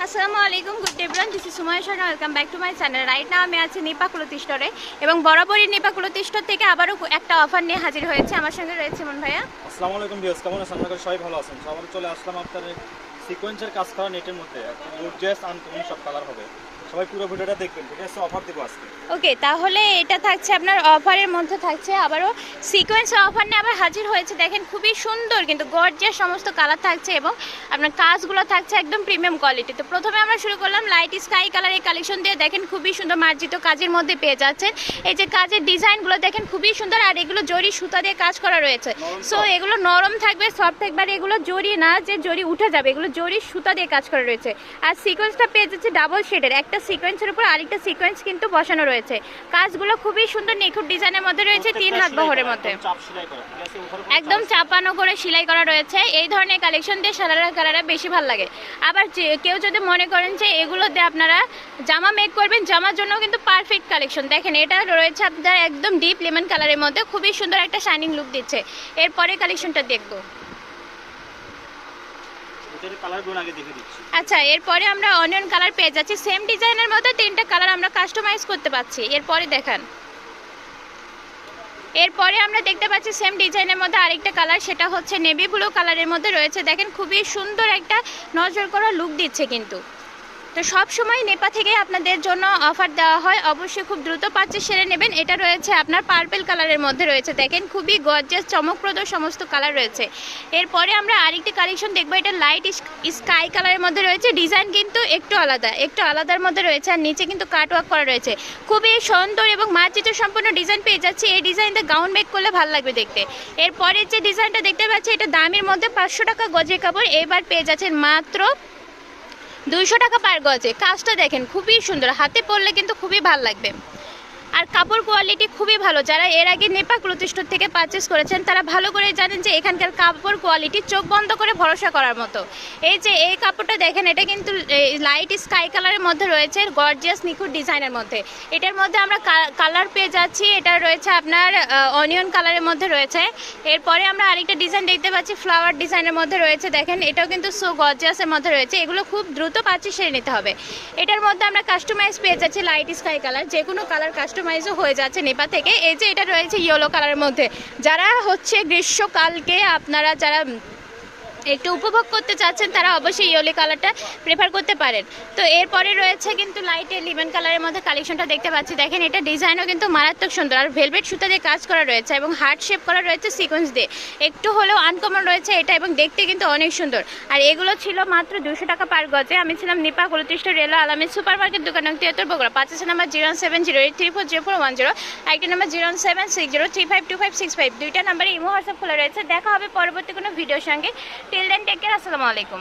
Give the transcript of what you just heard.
আসসালামু আলাইকুম, good everyone, this is Sumaiya Sharma. Welcome back to my channel. Right now আমি আছি নিপা ক্লথ স্টোরে এবং বরাবরই নিপা ক্লথ স্টোর থেকে আবারও একটা অফার নিয়ে হাজির হয়েছে। আমার সঙ্গে রয়েছে ইমন ভাইয়া। আসসালামু আলাইকুম ভিউয়ার্স, কেমন আছেন? আশা করি সবাই ভালো আছেন। সবাই চলে আসলাম আপনার সিকোয়েন্সের কাজ করা নেটের মধ্যে গর্জিয়াস আনকমন সব কালার হবে। সবাই পুরো ভিডিওটা দেখবেন, ঠিক আছে? অফার দেব আজকে। ওকে, তাহলে এটা থাকছে আপনার অফারের মধ্যে থাকছে আবারও সিকোয়েন্সের অফার নিয়ে আবার হাজির হয়েছে। দেখেন খুবই সুন্দর কিন্তু গর্জিয়াস সমস্ত কালার থাকছে এবং আপনার কাজগুলো থাকছে একদম প্রিমিয়াম কোয়ালিটি। তো প্রথমে আমরা শুরু করলাম লাইট স্কাই কালার এই কালেকশন দিয়ে। দেখেন খুবই সুন্দর মার্জিত কাজের মধ্যে পেয়ে যাচ্ছেন। এই যে কাজের ডিজাইনগুলো দেখেন খুবই সুন্দর, আর এগুলো জরি সুতা দিয়ে কাজ করা রয়েছে। সো এগুলো নরম থাকবে, সফট থাকবে, আর এগুলো জরি না যে জরি উঠে যাবে, এগুলো জরি সুতা দিয়ে কাজ করা রয়েছে। আর সিকোয়েন্সটা পেয়ে যাচ্ছে ডাবল শেডের, একটা সিকোয়েন্সের উপর আরেকটা সিকোয়েন্স কিন্তু বসানো রয়েছে। কাজগুলো খুবই সুন্দর নিখুঁত ডিজাইনের মধ্যে রয়েছে, 3 হাত বহরের মধ্যে একদম চাপানো করে সেলাই করা রয়েছে। এই ধরনের কালেকশন দিয়ে সারারা বেশি ভালো লাগে। আবার কেউ যদি মনে করেন যে এগুলো দিয়ে আপনারা জামা মেক করবেন, জামার জন্য কিন্তু পারফেক্ট কালেকশন। দেখেন এটা রয়েছে আপনার একদম ডিপ লেমন কালারের মধ্যে, খুবই সুন্দর একটা শাইনিং লুক দিচ্ছে। এরপরে কালেকশনটা দেখবো। আচ্ছা, এরপরে আমরা অনিয়ন কালার পেয়ে যাচ্ছি। সেম ডিজাইনের মধ্যে 3টা কালার আমরা কাস্টমাইজ করতে পারছি। এরপরে দেখান, এরপরে আমরা দেখতে পাচ্ছি সেম ডিজাইনের মধ্যে আরেকটা কালার, সেটা হচ্ছে নেভি ব্লু কালারের মধ্যে রয়েছে। দেখেন খুবই সুন্দর একটা নজর করা লুক দিচ্ছে কিন্তু। তো সব সময় নেপা থেকে আপনাদের জন্য অফার দেওয়া হয়, অবশ্যই খুব দ্রুত পারচেজ সেরে নেবেন। এটা রয়েছে আপনার পার্পল কালারের মধ্যে রয়েছে। দেখেন খুবই গর্জিয়াস চমকপ্রদ সমস্ত কালার রয়েছে। এরপরে আমরা আরেকটি কালেকশন দেখবো, এটা লাইট স্কাই কালারের মধ্যে রয়েছে। ডিজাইন কিন্তু একটু আলাদার মধ্যে রয়েছে, আর নিচে কিন্তু কাটওয়ার্ক করা রয়েছে। খুবই সুন্দর এবং মার্জিত সম্পূর্ণ ডিজাইন পেয়ে যাচ্ছে। এই ডিজাইনটা গাউন মেক করলে ভালো লাগবে দেখতে। এরপরে যে ডিজাইনটা দেখতে পাচ্ছি, এটা দামের মধ্যে 500 টাকা গজের কাপড়। এবার পেয়ে যাচ্ছেন মাত্র 200 টাকা পার গজে। কাজটা দেখেন খুবই সুন্দর, হাতে পরলে কিন্তু খুবই ভালো লাগবে। আর কাপড় কোয়ালিটি খুবই ভালো। যারা এর আগে নেপা ক্লথ স্টোর থেকে পারচেস করেছেন তারা ভালো করে জানেন যে এখানকার কাপড় কোয়ালিটি চোখ বন্ধ করে ভরসা করার মতো। এই যে এই কাপড়টা দেখেন, এটা কিন্তু লাইট স্কাই কালারের মধ্যে রয়েছে, গর্জিয়াস নিখুঁত ডিজাইনের মধ্যে। এটার মধ্যে আমরা কালার পেয়ে যাচ্ছি। এটা রয়েছে আপনার অনিয়ন কালারের মধ্যে রয়েছে। এরপরে আমরা আরেকটা ডিজাইন দেখতে পাচ্ছি ফ্লাওয়ার ডিজাইনের মধ্যে রয়েছে। দেখেন এটাও কিন্তু সো গর্জিয়াসের মধ্যে রয়েছে। এগুলো খুব দ্রুত পারচেস সেরে নিতে হবে। এটার মধ্যে আমরা কাস্টমাইজ পেয়ে যাচ্ছি লাইট স্কাই কালার, যে কোনো কালার কাস্টমাইজও হয়ে যাচ্ছে নেপা থেকে। এই যে এটা রয়েছে ইয়েলো কালারের মধ্যে। যারা হচ্ছে গ্রীষ্মকালকে আপনারা যারা একটু উপভোগ করতে চাচ্ছেন তারা অবশ্যই ইয়েলো কালারটা প্রেফার করতে পারেন। তো এরপরে রয়েছে কিন্তু লাইট লেমন কালারের মধ্যে কালেকশনটা দেখতে পাচ্ছি। দেখেন এটা ডিজাইনও কিন্তু মারাত্মক সুন্দর, আর ভেলভেট সুতা দিয়ে কাজ করা রয়েছে এবং হার্ট শেপ করা রয়েছে সিকোয়েন্স দিয়ে। একটু হলেও আনকমন রয়েছে এটা, এবং দেখতে কিন্তু অনেক সুন্দর। আর এগুলো ছিল মাত্র 200 টাকা পার গজে। আমি ছিলাম নিপা ক্লথ স্টোর, রেলা আলামিন সুপার মার্কেট, দোকান নং 73 বগুড়া। 5 নাম্বার 07083400410, আরেকটা নাম্বার 07603525565। দুইটা নাম্বারে ইমো হোয়াটসঅ্যাপ খোলা রয়েছে। দেখা হবে পরবর্তী কোনো ভিডিওর সঙ্গে। টিল দেন টেক কেয়ার, আসসালামু আলাইকুম।